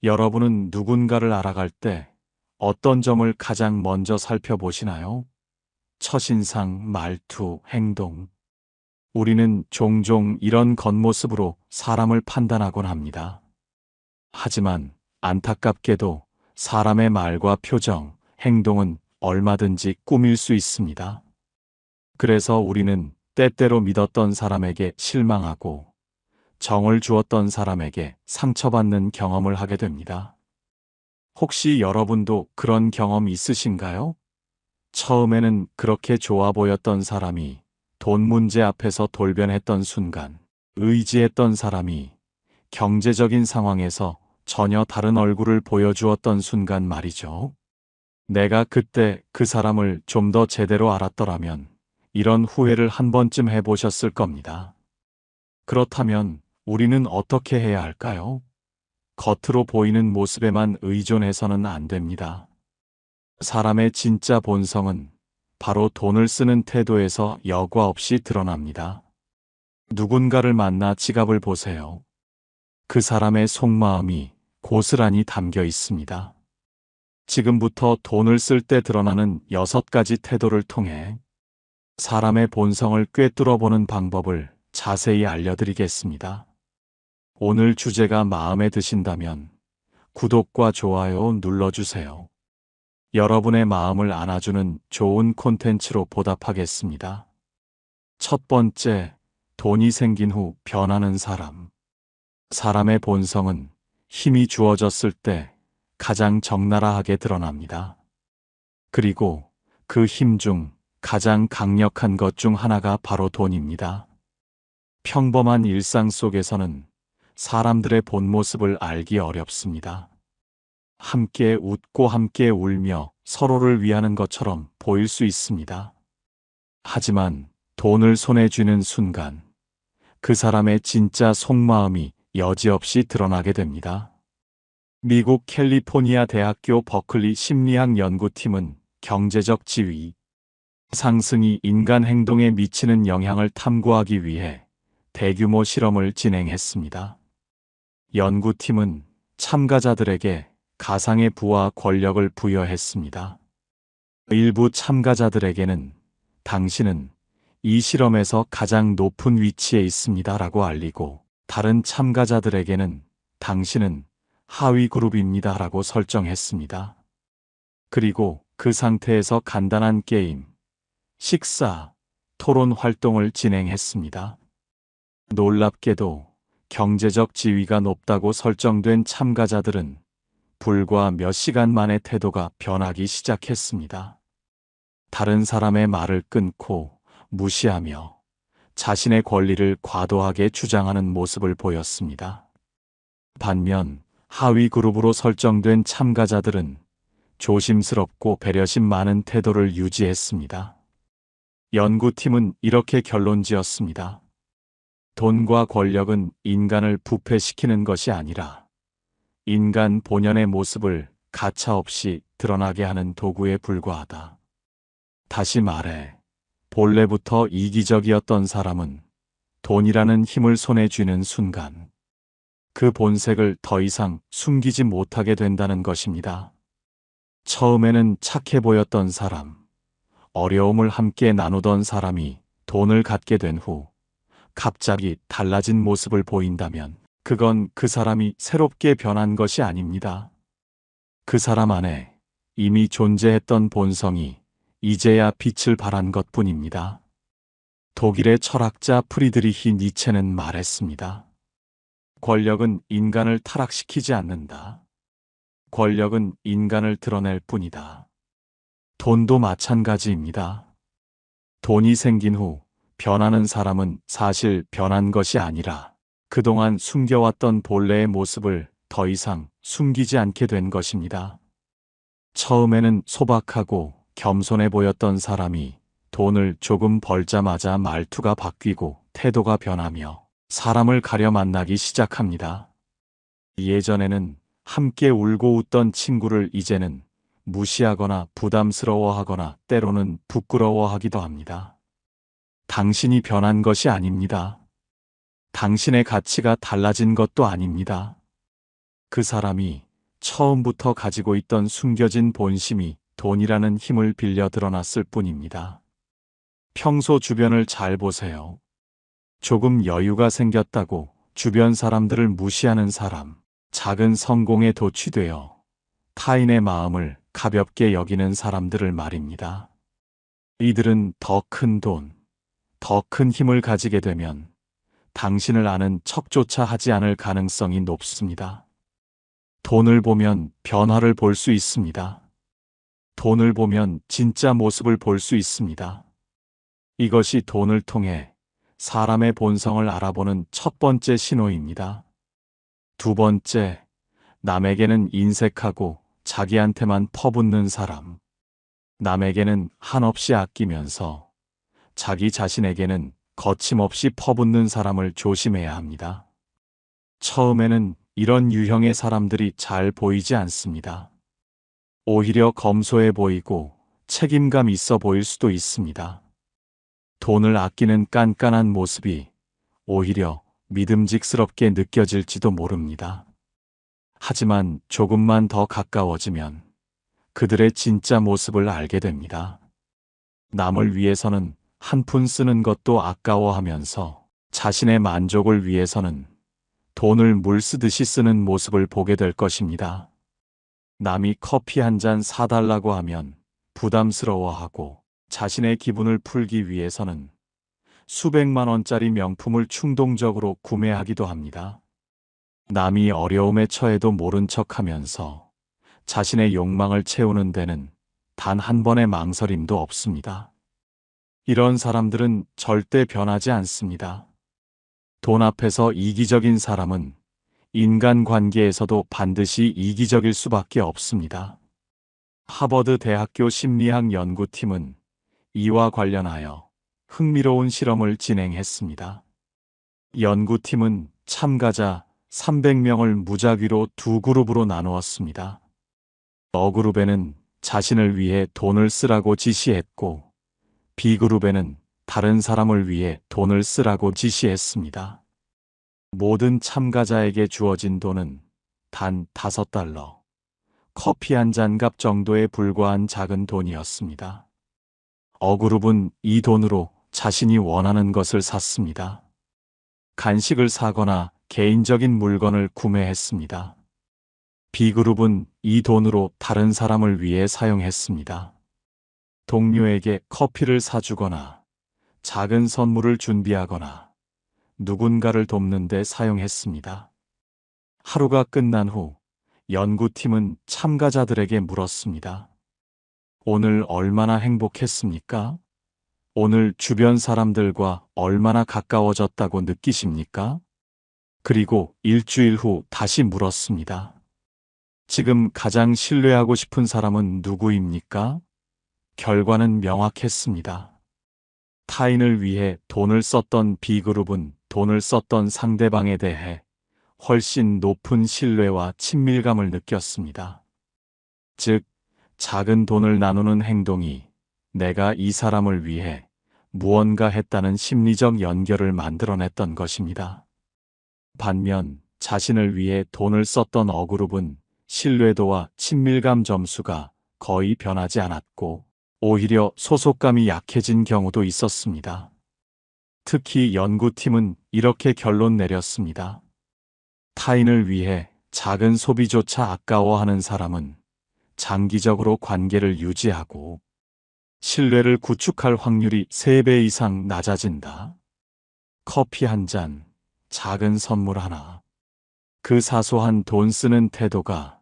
여러분은 누군가를 알아갈 때 어떤 점을 가장 먼저 살펴보시나요? 첫인상, 말투, 행동. 우리는 종종 이런 겉모습으로 사람을 판단하곤 합니다. 하지만 안타깝게도 사람의 말과 표정, 행동은 얼마든지 꾸밀 수 있습니다. 그래서 우리는 때때로 믿었던 사람에게 실망하고 정을 주었던 사람에게 상처받는 경험을 하게 됩니다. 혹시 여러분도 그런 경험 있으신가요? 처음에는 그렇게 좋아 보였던 사람이 돈 문제 앞에서 돌변했던 순간, 의지했던 사람이 경제적인 상황에서 전혀 다른 얼굴을 보여주었던 순간 말이죠. 내가 그때 그 사람을 좀 더 제대로 알았더라면 이런 후회를 한 번쯤 해보셨을 겁니다. 그렇다면 우리는 어떻게 해야 할까요? 겉으로 보이는 모습에만 의존해서는 안 됩니다. 사람의 진짜 본성은 바로 돈을 쓰는 태도에서 여과 없이 드러납니다. 누군가를 만나 지갑을 보세요. 그 사람의 속마음이 고스란히 담겨 있습니다. 지금부터 돈을 쓸 때 드러나는 6가지 태도를 통해 사람의 본성을 꿰뚫어 보는 방법을 자세히 알려드리겠습니다. 오늘 주제가 마음에 드신다면 구독과 좋아요 눌러주세요. 여러분의 마음을 안아주는 좋은 콘텐츠로 보답하겠습니다. 첫 번째, 돈이 생긴 후 변하는 사람. 사람의 본성은 힘이 주어졌을 때 가장 적나라하게 드러납니다. 그리고 그 힘 중 가장 강력한 것 중 하나가 바로 돈입니다. 평범한 일상 속에서는 사람들의 본 모습을 알기 어렵습니다. 함께 웃고 함께 울며 서로를 위하는 것처럼 보일 수 있습니다. 하지만 돈을 손에 쥐는 순간 그 사람의 진짜 속마음이 여지없이 드러나게 됩니다. 미국 캘리포니아 대학교 버클리 심리학 연구팀은 경제적 지위, 상승이 인간 행동에 미치는 영향을 탐구하기 위해 대규모 실험을 진행했습니다. 연구팀은 참가자들에게 가상의 부와 권력을 부여했습니다. 일부 참가자들에게는 당신은 이 실험에서 가장 높은 위치에 있습니다 라고 알리고, 다른 참가자들에게는 당신은 하위 그룹입니다 라고 설정했습니다. 그리고 그 상태에서 간단한 게임, 식사, 토론 활동을 진행했습니다. 놀랍게도 경제적 지위가 높다고 설정된 참가자들은 불과 몇 시간 만에 태도가 변하기 시작했습니다. 다른 사람의 말을 끊고 무시하며 자신의 권리를 과도하게 주장하는 모습을 보였습니다. 반면 하위 그룹으로 설정된 참가자들은 조심스럽고 배려심 많은 태도를 유지했습니다. 연구팀은 이렇게 결론지었습니다. 돈과 권력은 인간을 부패시키는 것이 아니라 인간 본연의 모습을 가차없이 드러나게 하는 도구에 불과하다. 다시 말해, 본래부터 이기적이었던 사람은 돈이라는 힘을 손에 쥐는 순간 그 본색을 더 이상 숨기지 못하게 된다는 것입니다. 처음에는 착해 보였던 사람, 어려움을 함께 나누던 사람이 돈을 갖게 된 후 갑자기 달라진 모습을 보인다면 그건 그 사람이 새롭게 변한 것이 아닙니다. 그 사람 안에 이미 존재했던 본성이 이제야 빛을 발한 것뿐입니다. 독일의 철학자 프리드리히 니체는 말했습니다. 권력은 인간을 타락시키지 않는다. 권력은 인간을 드러낼 뿐이다. 돈도 마찬가지입니다. 돈이 생긴 후 변하는 사람은 사실 변한 것이 아니라 그동안 숨겨왔던 본래의 모습을 더 이상 숨기지 않게 된 것입니다. 처음에는 소박하고 겸손해 보였던 사람이 돈을 조금 벌자마자 말투가 바뀌고 태도가 변하며 사람을 가려 만나기 시작합니다. 예전에는 함께 울고 웃던 친구를 이제는 무시하거나 부담스러워하거나 때로는 부끄러워하기도 합니다. 당신이 변한 것이 아닙니다. 당신의 가치가 달라진 것도 아닙니다. 그 사람이 처음부터 가지고 있던 숨겨진 본심이 돈이라는 힘을 빌려 드러났을 뿐입니다. 평소 주변을 잘 보세요. 조금 여유가 생겼다고 주변 사람들을 무시하는 사람, 작은 성공에 도취되어 타인의 마음을 가볍게 여기는 사람들을 말입니다. 이들은 더 큰 돈, 더 큰 힘을 가지게 되면 당신을 아는 척조차 하지 않을 가능성이 높습니다. 돈을 보면 변화를 볼 수 있습니다. 돈을 보면 진짜 모습을 볼 수 있습니다. 이것이 돈을 통해 사람의 본성을 알아보는 첫 번째 신호입니다. 두 번째, 남에게는 인색하고 자기한테만 퍼붓는 사람. 남에게는 한없이 아끼면서 자기 자신에게는 거침없이 퍼붓는 사람을 조심해야 합니다. 처음에는 이런 유형의 사람들이 잘 보이지 않습니다. 오히려 검소해 보이고 책임감 있어 보일 수도 있습니다. 돈을 아끼는 깐깐한 모습이 오히려 믿음직스럽게 느껴질지도 모릅니다. 하지만 조금만 더 가까워지면 그들의 진짜 모습을 알게 됩니다. 남을 위해서는 한 푼 쓰는 것도 아까워하면서 자신의 만족을 위해서는 돈을 물 쓰듯이 쓰는 모습을 보게 될 것입니다. 남이 커피 한 잔 사달라고 하면 부담스러워하고 자신의 기분을 풀기 위해서는 수백만 원짜리 명품을 충동적으로 구매하기도 합니다. 남이 어려움에 처해도 모른 척하면서 자신의 욕망을 채우는 데는 단 한 번의 망설임도 없습니다. 이런 사람들은 절대 변하지 않습니다. 돈 앞에서 이기적인 사람은 인간관계에서도 반드시 이기적일 수밖에 없습니다. 하버드 대학교 심리학 연구팀은 이와 관련하여 흥미로운 실험을 진행했습니다. 연구팀은 참가자 300명을 무작위로 두 그룹으로 나누었습니다. A그룹에는 자신을 위해 돈을 쓰라고 지시했고 B그룹에는 다른 사람을 위해 돈을 쓰라고 지시했습니다. 모든 참가자에게 주어진 돈은 단 $5, 커피 한 잔 값 정도에 불과한 작은 돈이었습니다. A그룹은 이 돈으로 자신이 원하는 것을 샀습니다. 간식을 사거나 개인적인 물건을 구매했습니다. B그룹은 이 돈으로 다른 사람을 위해 사용했습니다. 동료에게 커피를 사주거나 작은 선물을 준비하거나 누군가를 돕는 데 사용했습니다. 하루가 끝난 후 연구팀은 참가자들에게 물었습니다. 오늘 얼마나 행복했습니까? 오늘 주변 사람들과 얼마나 가까워졌다고 느끼십니까? 그리고 일주일 후 다시 물었습니다. 지금 가장 신뢰하고 싶은 사람은 누구입니까? 결과는 명확했습니다. 타인을 위해 돈을 썼던 B그룹은 돈을 썼던 상대방에 대해 훨씬 높은 신뢰와 친밀감을 느꼈습니다. 즉, 작은 돈을 나누는 행동이 내가 이 사람을 위해 무언가 했다는 심리적 연결을 만들어냈던 것입니다. 반면 자신을 위해 돈을 썼던 A그룹은 신뢰도와 친밀감 점수가 거의 변하지 않았고 오히려 소속감이 약해진 경우도 있었습니다. 특히 연구팀은 이렇게 결론 내렸습니다. 타인을 위해 작은 소비조차 아까워하는 사람은 장기적으로 관계를 유지하고 신뢰를 구축할 확률이 3배 이상 낮아진다. 커피 한 잔, 작은 선물 하나. 그 사소한 돈 쓰는 태도가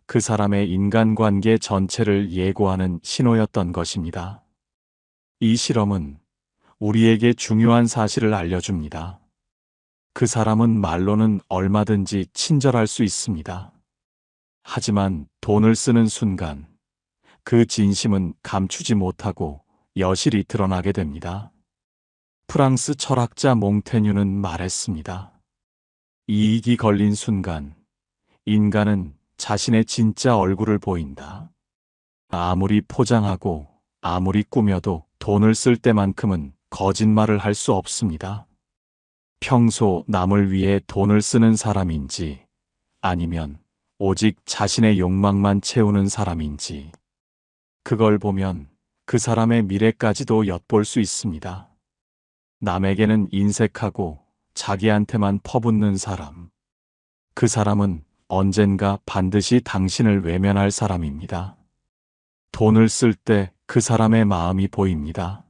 그 사람의 인간관계 전체를 예고하는 신호였던 것입니다. 이 실험은 우리에게 중요한 사실을 알려줍니다. 그 사람은 말로는 얼마든지 친절할 수 있습니다. 하지만 돈을 쓰는 순간 그 진심은 감추지 못하고 여실히 드러나게 됩니다. 프랑스 철학자 몽테뉴는 말했습니다. 이익이 걸린 순간 인간은 자신의 진짜 얼굴을 보인다. 아무리 포장하고 아무리 꾸며도 돈을 쓸 때만큼은 거짓말을 할 수 없습니다. 평소 남을 위해 돈을 쓰는 사람인지 아니면 오직 자신의 욕망만 채우는 사람인지, 그걸 보면 그 사람의 미래까지도 엿볼 수 있습니다. 남에게는 인색하고 자기한테만 퍼붓는 사람. 그 사람은 언젠가 반드시 당신을 외면할 사람입니다. 돈을 쓸 때 그 사람의 마음이 보입니다.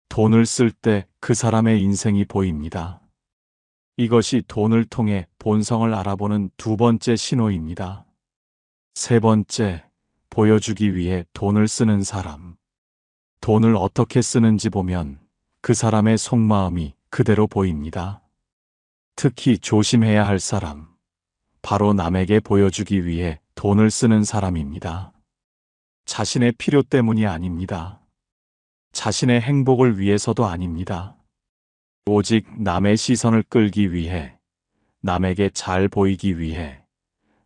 돈을 쓸 때 그 사람의 인생이 보입니다. 이것이 돈을 통해 본성을 알아보는 두 번째 신호입니다. 세 번째, 보여주기 위해 돈을 쓰는 사람. 돈을 어떻게 쓰는지 보면 그 사람의 속마음이 그대로 보입니다. 특히 조심해야 할 사람, 바로 남에게 보여주기 위해 돈을 쓰는 사람입니다. 자신의 필요 때문이 아닙니다. 자신의 행복을 위해서도 아닙니다. 오직 남의 시선을 끌기 위해, 남에게 잘 보이기 위해,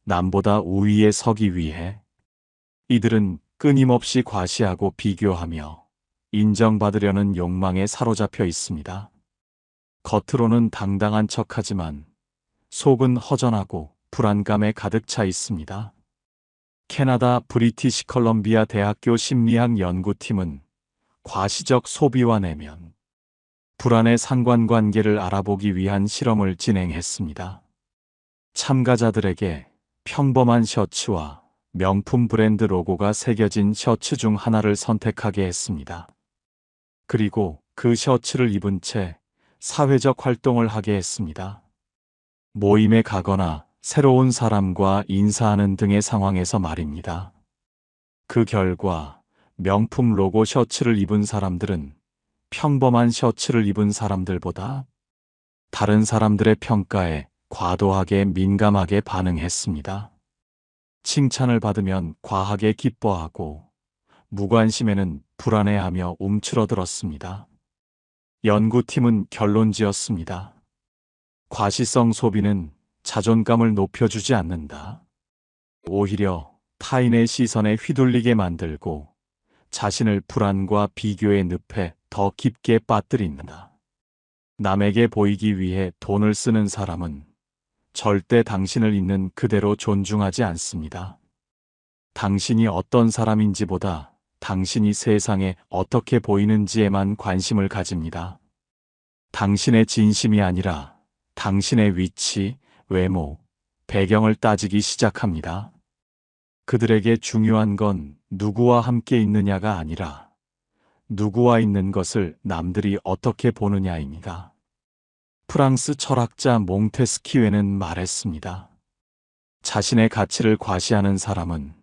남보다 우위에 서기 위해. 이들은 끊임없이 과시하고 비교하며 인정받으려는 욕망에 사로잡혀 있습니다. 겉으로는 당당한 척하지만 속은 허전하고 불안감에 가득 차 있습니다. 캐나다 브리티시 컬럼비아 대학교 심리학 연구팀은 과시적 소비와 내면, 불안의 상관관계를 알아보기 위한 실험을 진행했습니다. 참가자들에게 평범한 셔츠와 명품 브랜드 로고가 새겨진 셔츠 중 하나를 선택하게 했습니다. 그리고 그 셔츠를 입은 채 사회적 활동을 하게 했습니다. 모임에 가거나 새로운 사람과 인사하는 등의 상황에서 말입니다. 그 결과 명품 로고 셔츠를 입은 사람들은 평범한 셔츠를 입은 사람들보다 다른 사람들의 평가에 과도하게 민감하게 반응했습니다. 칭찬을 받으면 과하게 기뻐하고 무관심에는 불안해하며 움츠러들었습니다. 연구팀은 결론지었습니다. 과시성 소비는 자존감을 높여주지 않는다. 오히려 타인의 시선에 휘둘리게 만들고 자신을 불안과 비교의 늪에 더 깊게 빠뜨린다. 남에게 보이기 위해 돈을 쓰는 사람은 절대 당신을 있는 그대로 존중하지 않습니다. 당신이 어떤 사람인지보다 당신이 세상에 어떻게 보이는지에만 관심을 가집니다. 당신의 진심이 아니라 당신의 위치, 외모, 배경을 따지기 시작합니다. 그들에게 중요한 건 누구와 함께 있느냐가 아니라 누구와 있는 것을 남들이 어떻게 보느냐입니다. 프랑스 철학자 몽테스키웨는 말했습니다. 자신의 가치를 과시하는 사람은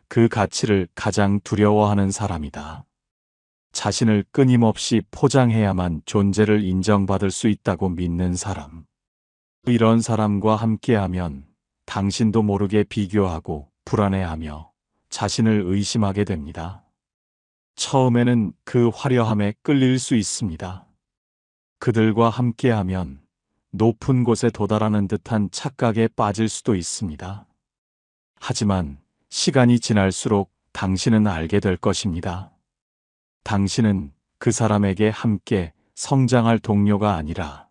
그 가치를 가장 두려워하는 사람이다. 자신을 끊임없이 포장해야만 존재를 인정받을 수 있다고 믿는 사람. 이런 사람과 함께하면 당신도 모르게 비교하고 불안해하며 자신을 의심하게 됩니다. 처음에는 그 화려함에 끌릴 수 있습니다. 그들과 함께하면 높은 곳에 도달하는 듯한 착각에 빠질 수도 있습니다. 하지만 시간이 지날수록 당신은 알게 될 것입니다. 당신은 그 사람에게 함께 성장할 동료가 아니라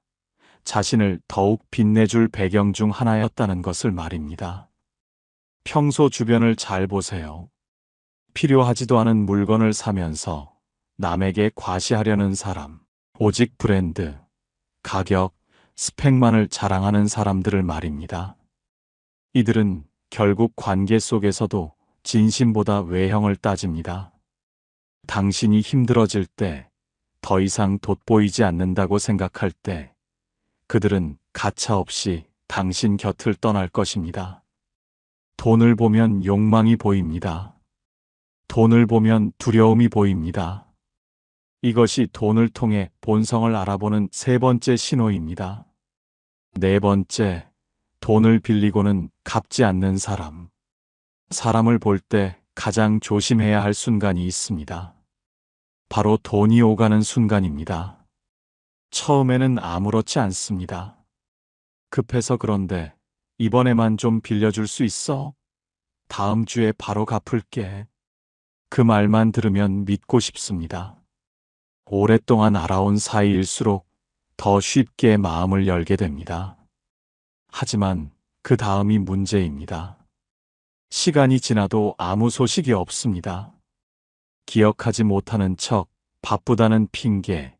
자신을 더욱 빛내줄 배경 중 하나였다는 것을 말입니다. 평소 주변을 잘 보세요. 필요하지도 않은 물건을 사면서 남에게 과시하려는 사람, 오직 브랜드, 가격, 스펙만을 자랑하는 사람들을 말입니다. 이들은 결국 관계 속에서도 진심보다 외형을 따집니다. 당신이 힘들어질 때, 더 이상 돋보이지 않는다고 생각할 때, 그들은 가차없이 당신 곁을 떠날 것입니다. 돈을 보면 욕망이 보입니다. 돈을 보면 두려움이 보입니다. 이것이 돈을 통해 본성을 알아보는 세 번째 신호입니다. 네 번째, 돈을 빌리고는 갚지 않는 사람. 사람을 볼 때 가장 조심해야 할 순간이 있습니다. 바로 돈이 오가는 순간입니다. 처음에는 아무렇지 않습니다. 급해서 그런데 이번에만 좀 빌려줄 수 있어? 다음 주에 바로 갚을게. 그 말만 들으면 믿고 싶습니다. 오랫동안 알아온 사이일수록 더 쉽게 마음을 열게 됩니다. 하지만 그 다음이 문제입니다. 시간이 지나도 아무 소식이 없습니다. 기억하지 못하는 척, 바쁘다는 핑계,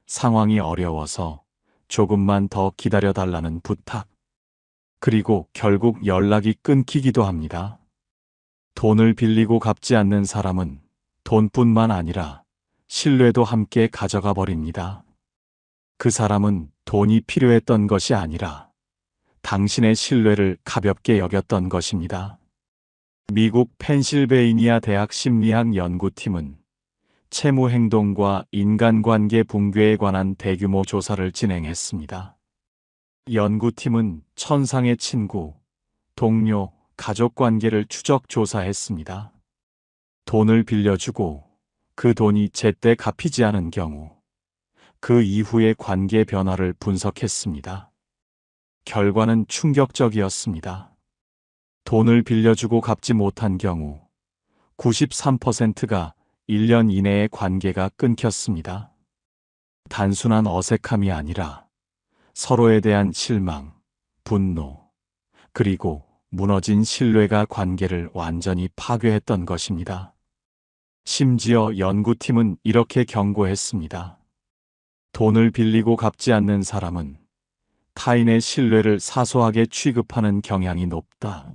상황이 어려워서 조금만 더 기다려달라는 부탁. 그리고 결국 연락이 끊기기도 합니다. 돈을 빌리고 갚지 않는 사람은 돈뿐만 아니라 신뢰도 함께 가져가 버립니다. 그 사람은 돈이 필요했던 것이 아니라 당신의 신뢰를 가볍게 여겼던 것입니다. 미국 펜실베이니아 대학 심리학 연구팀은 채무 행동과 인간관계 붕괴에 관한 대규모 조사를 진행했습니다. 연구팀은 천상의 친구, 동료, 가족 관계를 추적 조사했습니다. 돈을 빌려주고 그 돈이 제때 갚이지 않은 경우, 그 이후의 관계 변화를 분석했습니다. 결과는 충격적이었습니다. 돈을 빌려주고 갚지 못한 경우 93%가 1년 이내에 관계가 끊겼습니다. 단순한 어색함이 아니라 서로에 대한 실망, 분노, 그리고 무너진 신뢰가 관계를 완전히 파괴했던 것입니다. 심지어 연구팀은 이렇게 경고했습니다. 돈을 빌리고 갚지 않는 사람은 타인의 신뢰를 사소하게 취급하는 경향이 높다.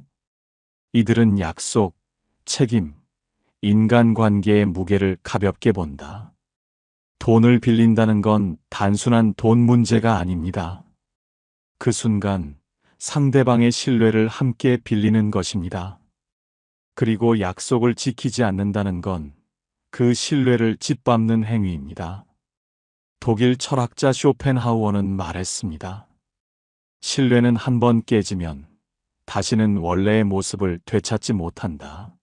이들은 약속, 책임, 인간관계의 무게를 가볍게 본다. 돈을 빌린다는 건 단순한 돈 문제가 아닙니다. 그 순간 상대방의 신뢰를 함께 빌리는 것입니다. 그리고 약속을 지키지 않는다는 건 그 신뢰를 짓밟는 행위입니다. 독일 철학자 쇼펜하우어는 말했습니다. 신뢰는 한 번 깨지면 다시는 원래의 모습을 되찾지 못한다.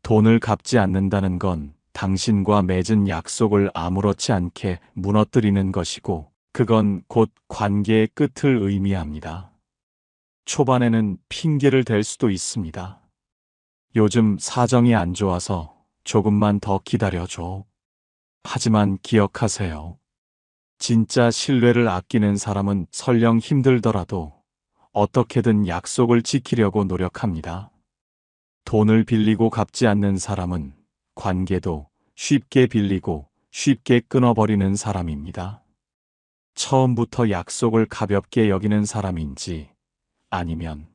돈을 갚지 않는다는 건 당신과 맺은 약속을 아무렇지 않게 무너뜨리는 것이고, 그건 곧 관계의 끝을 의미합니다. 초반에는 핑계를 댈 수도 있습니다. 요즘 사정이 안 좋아서 조금만 더 기다려줘. 하지만 기억하세요. 진짜 신뢰를 아끼는 사람은 설령 힘들더라도 어떻게든 약속을 지키려고 노력합니다. 돈을 빌리고 갚지 않는 사람은 관계도 쉽게 빌리고 쉽게 끊어버리는 사람입니다. 처음부터 약속을 가볍게 여기는 사람인지 아니면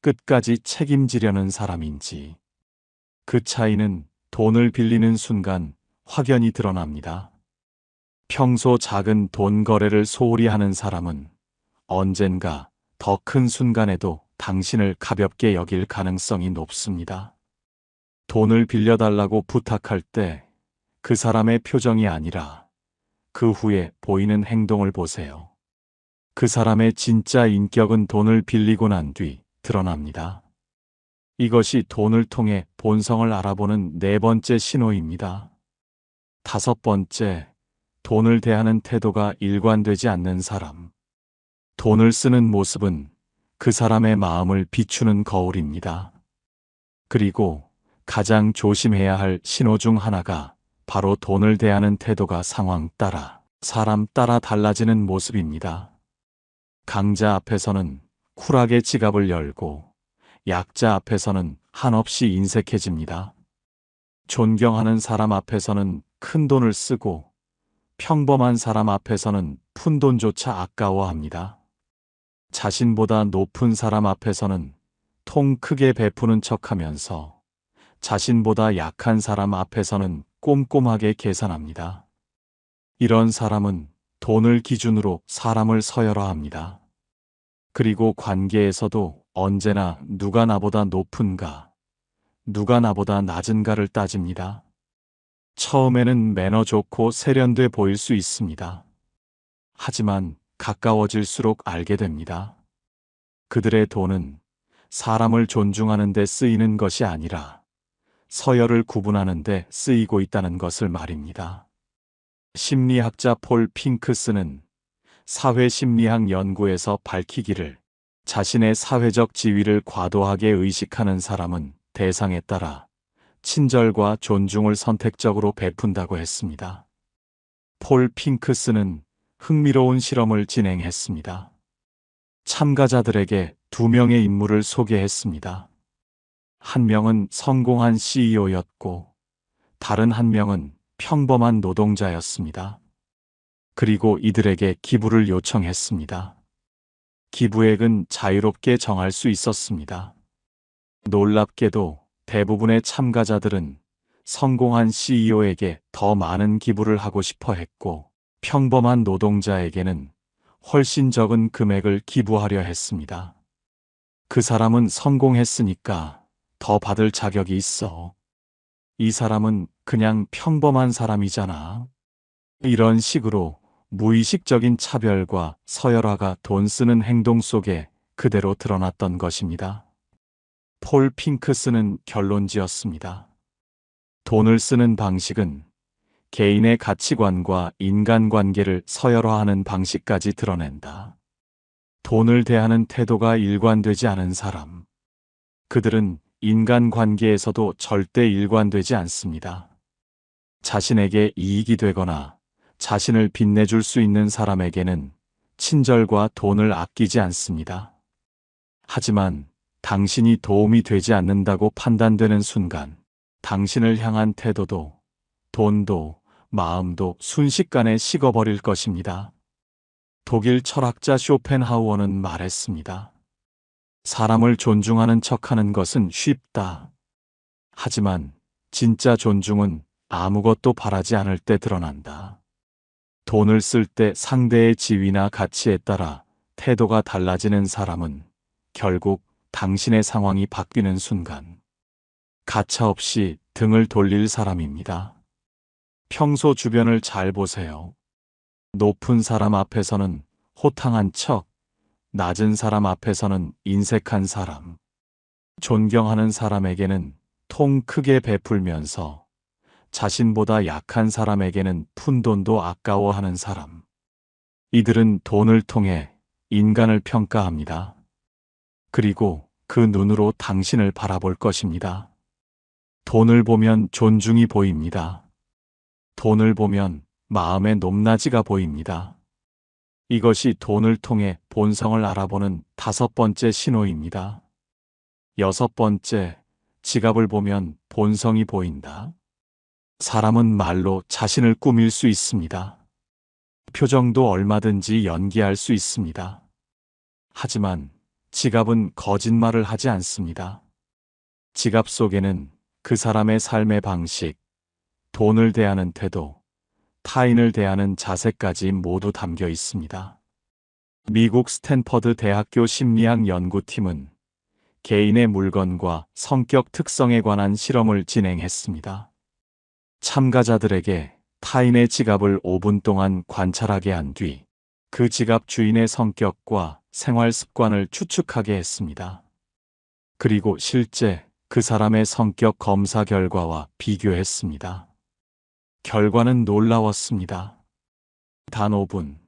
끝까지 책임지려는 사람인지, 그 차이는 돈을 빌리는 순간 확연히 드러납니다. 평소 작은 돈 거래를 소홀히 하는 사람은 언젠가 더 큰 순간에도 당신을 가볍게 여길 가능성이 높습니다. 돈을 빌려달라고 부탁할 때 그 사람의 표정이 아니라 그 후에 보이는 행동을 보세요. 그 사람의 진짜 인격은 돈을 빌리고 난 뒤 드러납니다. 이것이 돈을 통해 본성을 알아보는 네 번째 신호입니다. 다섯 번째, 돈을 대하는 태도가 일관되지 않는 사람. 돈을 쓰는 모습은 그 사람의 마음을 비추는 거울입니다. 그리고 가장 조심해야 할 신호 중 하나가 바로 돈을 대하는 태도가 상황 따라, 사람 따라 달라지는 모습입니다. 강자 앞에서는 쿨하게 지갑을 열고 약자 앞에서는 한없이 인색해집니다. 존경하는 사람 앞에서는 큰 돈을 쓰고 평범한 사람 앞에서는 푼돈조차 아까워합니다. 자신보다 높은 사람 앞에서는 통 크게 베푸는 척하면서 자신보다 약한 사람 앞에서는 꼼꼼하게 계산합니다. 이런 사람은 돈을 기준으로 사람을 서열화합니다. 그리고 관계에서도 언제나 누가 나보다 높은가, 누가 나보다 낮은가를 따집니다. 처음에는 매너 좋고 세련돼 보일 수 있습니다. 하지만 가까워질수록 알게 됩니다. 그들의 돈은 사람을 존중하는 데 쓰이는 것이 아니라 서열을 구분하는 데 쓰이고 있다는 것을 말입니다. 심리학자 폴 핑크스는 사회심리학 연구에서 밝히기를, 자신의 사회적 지위를 과도하게 의식하는 사람은 대상에 따라 친절과 존중을 선택적으로 베푼다고 했습니다. 폴 핑크스는 흥미로운 실험을 진행했습니다. 참가자들에게 두 명의 인물을 소개했습니다. 한 명은 성공한 CEO였고 다른 한 명은 평범한 노동자였습니다. 그리고 이들에게 기부를 요청했습니다. 기부액은 자유롭게 정할 수 있었습니다. 놀랍게도 대부분의 참가자들은 성공한 CEO에게 더 많은 기부를 하고 싶어 했고 평범한 노동자에게는 훨씬 적은 금액을 기부하려 했습니다. 그 사람은 성공했으니까 더 받을 자격이 있어. 이 사람은 그냥 평범한 사람이잖아. 이런 식으로 무의식적인 차별과 서열화가 돈 쓰는 행동 속에 그대로 드러났던 것입니다. 폴 핑크스는 결론지었습니다. 돈을 쓰는 방식은 개인의 가치관과 인간관계를 서열화하는 방식까지 드러낸다. 돈을 대하는 태도가 일관되지 않은 사람. 그들은 인간관계에서도 절대 일관되지 않습니다. 자신에게 이익이 되거나 자신을 빛내줄 수 있는 사람에게는 친절과 돈을 아끼지 않습니다. 하지만 당신이 도움이 되지 않는다고 판단되는 순간 당신을 향한 태도도 돈도 마음도 순식간에 식어버릴 것입니다. 독일 철학자 쇼펜하우어는 말했습니다. 사람을 존중하는 척하는 것은 쉽다. 하지만 진짜 존중은 아무것도 바라지 않을 때 드러난다. 돈을 쓸 때 상대의 지위나 가치에 따라 태도가 달라지는 사람은 결국 당신의 상황이 바뀌는 순간 가차없이 등을 돌릴 사람입니다. 평소 주변을 잘 보세요. 높은 사람 앞에서는 호탕한 척, 낮은 사람 앞에서는 인색한 사람, 존경하는 사람에게는 통 크게 베풀면서 자신보다 약한 사람에게는 푼돈도 아까워하는 사람. 이들은 돈을 통해 인간을 평가합니다. 그리고 그 눈으로 당신을 바라볼 것입니다. 돈을 보면 존중이 보입니다. 돈을 보면 마음의 높낮이가 보입니다. 이것이 돈을 통해 본성을 알아보는 5번째 신호입니다. 6번째, 지갑을 보면 본성이 보인다. 사람은 말로 자신을 꾸밀 수 있습니다. 표정도 얼마든지 연기할 수 있습니다. 하지만 지갑은 거짓말을 하지 않습니다. 지갑 속에는 그 사람의 삶의 방식, 돈을 대하는 태도, 타인을 대하는 자세까지 모두 담겨 있습니다. 미국 스탠퍼드 대학교 심리학 연구팀은 개인의 물건과 성격 특성에 관한 실험을 진행했습니다. 참가자들에게 타인의 지갑을 5분 동안 관찰하게 한 뒤 그 지갑 주인의 성격과 생활 습관을 추측하게 했습니다. 그리고 실제 그 사람의 성격 검사 결과와 비교했습니다. 결과는 놀라웠습니다. 단 5분.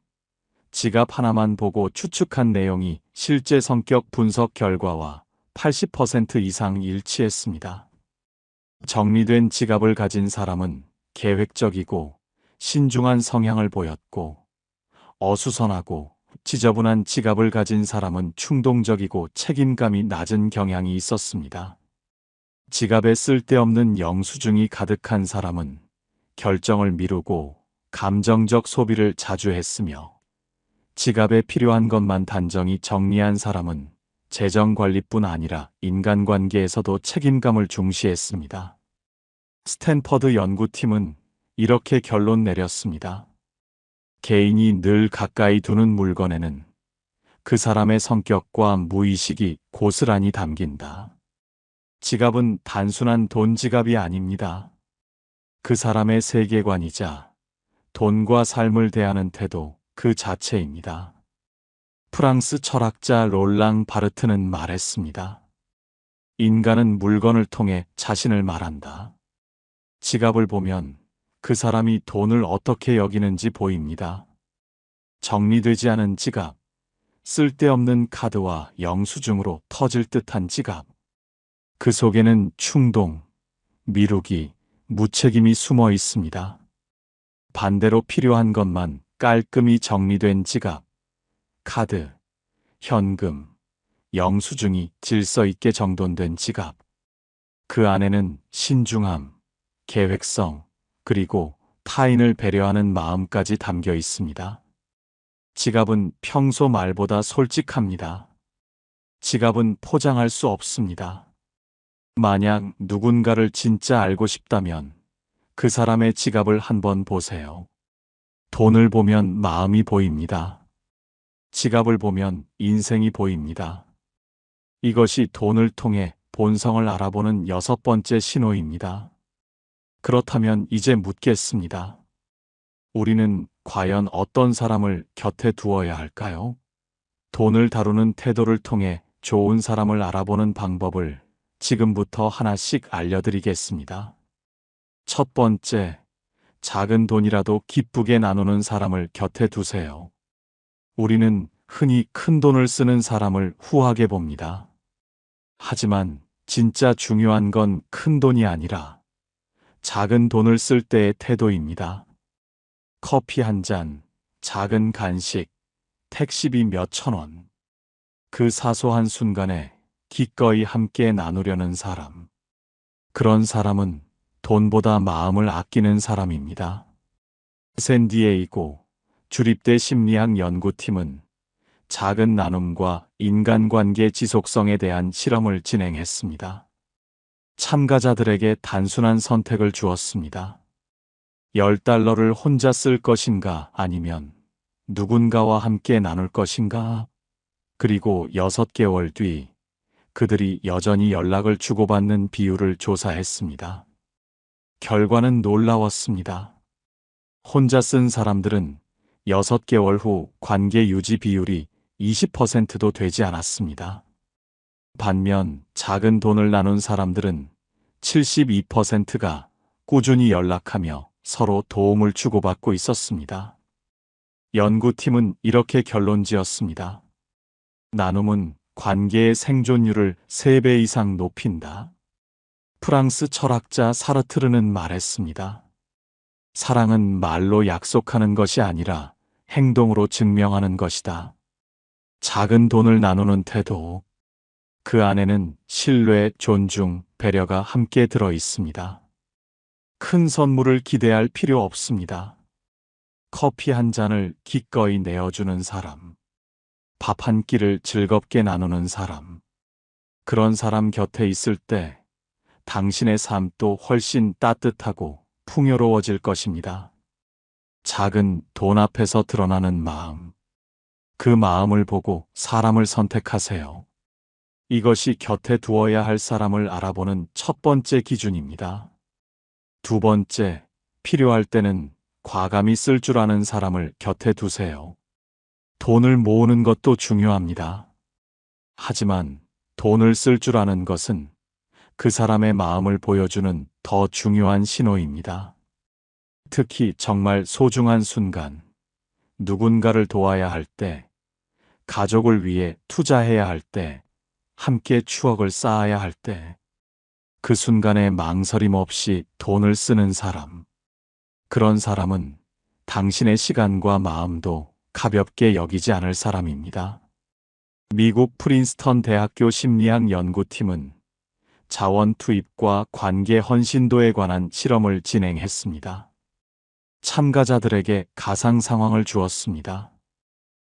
지갑 하나만 보고 추측한 내용이 실제 성격 분석 결과와 80% 이상 일치했습니다. 정리된 지갑을 가진 사람은 계획적이고 신중한 성향을 보였고, 어수선하고 지저분한 지갑을 가진 사람은 충동적이고 책임감이 낮은 경향이 있었습니다. 지갑에 쓸데없는 영수증이 가득한 사람은 결정을 미루고 감정적 소비를 자주 했으며, 지갑에 필요한 것만 단정히 정리한 사람은 재정관리뿐 아니라 인간관계에서도 책임감을 중시했습니다. 스탠퍼드 연구팀은 이렇게 결론 내렸습니다. 개인이 늘 가까이 두는 물건에는 그 사람의 성격과 무의식이 고스란히 담긴다. 지갑은 단순한 돈 지갑이 아닙니다. 그 사람의 세계관이자 돈과 삶을 대하는 태도 그 자체입니다. 프랑스 철학자 롤랑 바르트는 말했습니다. 인간은 물건을 통해 자신을 말한다. 지갑을 보면 그 사람이 돈을 어떻게 여기는지 보입니다. 정리되지 않은 지갑, 쓸데없는 카드와 영수증으로 터질 듯한 지갑. 그 속에는 충동, 미루기, 무책임이 숨어 있습니다. 반대로 필요한 것만 깔끔히 정리된 지갑, 카드, 현금, 영수증이 질서 있게 정돈된 지갑. 그 안에는 신중함, 계획성, 그리고 타인을 배려하는 마음까지 담겨 있습니다. 지갑은 평소 말보다 솔직합니다. 지갑은 포장할 수 없습니다. 만약 누군가를 진짜 알고 싶다면 그 사람의 지갑을 한번 보세요. 돈을 보면 마음이 보입니다. 지갑을 보면 인생이 보입니다. 이것이 돈을 통해 본성을 알아보는 6번째 신호입니다. 그렇다면 이제 묻겠습니다. 우리는 과연 어떤 사람을 곁에 두어야 할까요? 돈을 다루는 태도를 통해 좋은 사람을 알아보는 방법을 지금부터 하나씩 알려드리겠습니다. 첫 번째, 작은 돈이라도 기쁘게 나누는 사람을 곁에 두세요. 우리는 흔히 큰 돈을 쓰는 사람을 후하게 봅니다. 하지만 진짜 중요한 건 큰 돈이 아니라 작은 돈을 쓸 때의 태도입니다. 커피 한 잔, 작은 간식, 택시비 몇천 원. 그 사소한 순간에 기꺼이 함께 나누려는 사람. 그런 사람은 돈보다 마음을 아끼는 사람입니다. 샌디에이고 주립대 심리학 연구팀은 작은 나눔과 인간관계 지속성에 대한 실험을 진행했습니다. 참가자들에게 단순한 선택을 주었습니다. $10를 혼자 쓸 것인가 아니면 누군가와 함께 나눌 것인가? 그리고 6개월 뒤 그들이 여전히 연락을 주고받는 비율을 조사했습니다. 결과는 놀라웠습니다. 혼자 쓴 사람들은 6개월 후 관계 유지 비율이 20%도 되지 않았습니다. 반면 작은 돈을 나눈 사람들은 72%가 꾸준히 연락하며 서로 도움을 주고받고 있었습니다. 연구팀은 이렇게 결론지었습니다. 나눔은 관계의 생존율을 3배 이상 높인다. 프랑스 철학자 사르트르는 말했습니다. 사랑은 말로 약속하는 것이 아니라 행동으로 증명하는 것이다. 작은 돈을 나누는 태도, 그 안에는 신뢰, 존중, 배려가 함께 들어 있습니다. 큰 선물을 기대할 필요 없습니다. 커피 한 잔을 기꺼이 내어주는 사람, 밥 한 끼를 즐겁게 나누는 사람, 그런 사람 곁에 있을 때 당신의 삶도 훨씬 따뜻하고 풍요로워질 것입니다. 작은 돈 앞에서 드러나는 마음, 그 마음을 보고 사람을 선택하세요. 이것이 곁에 두어야 할 사람을 알아보는 첫 번째 기준입니다. 두 번째, 필요할 때는 과감히 쓸 줄 아는 사람을 곁에 두세요. 돈을 모으는 것도 중요합니다. 하지만 돈을 쓸 줄 아는 것은 그 사람의 마음을 보여주는 더 중요한 신호입니다. 특히 정말 소중한 순간, 누군가를 도와야 할 때, 가족을 위해 투자해야 할 때, 함께 추억을 쌓아야 할 때, 그 순간에 망설임 없이 돈을 쓰는 사람. 그런 사람은 당신의 시간과 마음도 가볍게 여기지 않을 사람입니다. 미국 프린스턴 대학교 심리학 연구팀은 자원 투입과 관계 헌신도에 관한 실험을 진행했습니다. 참가자들에게 가상 상황을 주었습니다.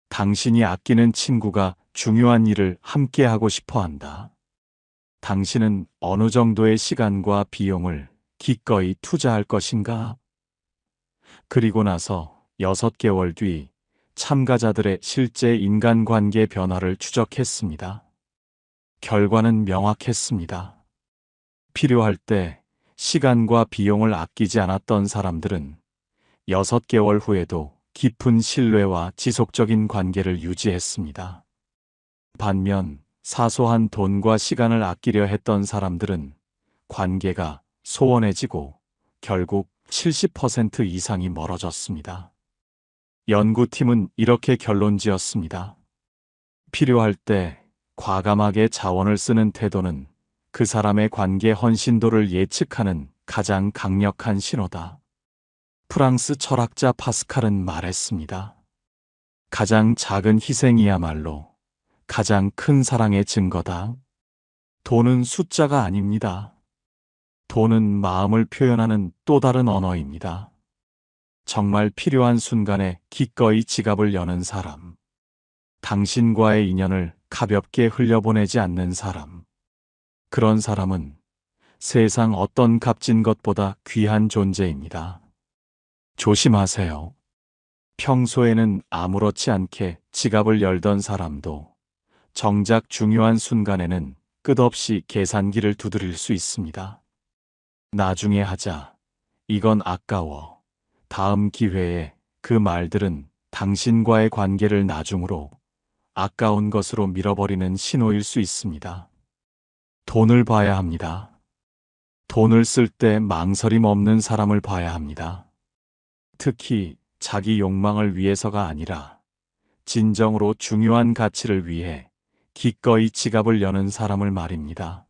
당신이 아끼는 친구가 중요한 일을 함께 하고 싶어 한다. 당신은 어느 정도의 시간과 비용을 기꺼이 투자할 것인가? 그리고 나서 6개월 뒤 참가자들의 실제 인간관계 변화를 추적했습니다. 결과는 명확했습니다. 필요할 때 시간과 비용을 아끼지 않았던 사람들은 6개월 후에도 깊은 신뢰와 지속적인 관계를 유지했습니다. 반면 사소한 돈과 시간을 아끼려 했던 사람들은 관계가 소원해지고 결국 70% 이상이 멀어졌습니다. 연구팀은 이렇게 결론지었습니다. 필요할 때 과감하게 자원을 쓰는 태도는 그 사람의 관계 헌신도를 예측하는 가장 강력한 신호다. 프랑스 철학자 파스칼은 말했습니다. 가장 작은 희생이야말로 가장 큰 사랑의 증거다. 돈은 숫자가 아닙니다. 돈은 마음을 표현하는 또 다른 언어입니다. 정말 필요한 순간에 기꺼이 지갑을 여는 사람. 당신과의 인연을 가볍게 흘려보내지 않는 사람. 그런 사람은 세상 어떤 값진 것보다 귀한 존재입니다. 조심하세요. 평소에는 아무렇지 않게 지갑을 열던 사람도 정작 중요한 순간에는 끝없이 계산기를 두드릴 수 있습니다. 나중에 하자. 이건 아까워. 다음 기회에 그 말들은 당신과의 관계를 나중으로 아까운 것으로 밀어버리는 신호일 수 있습니다. 돈을 봐야 합니다. 돈을 쓸 때 망설임 없는 사람을 봐야 합니다. 특히 자기 욕망을 위해서가 아니라 진정으로 중요한 가치를 위해 기꺼이 지갑을 여는 사람을 말입니다.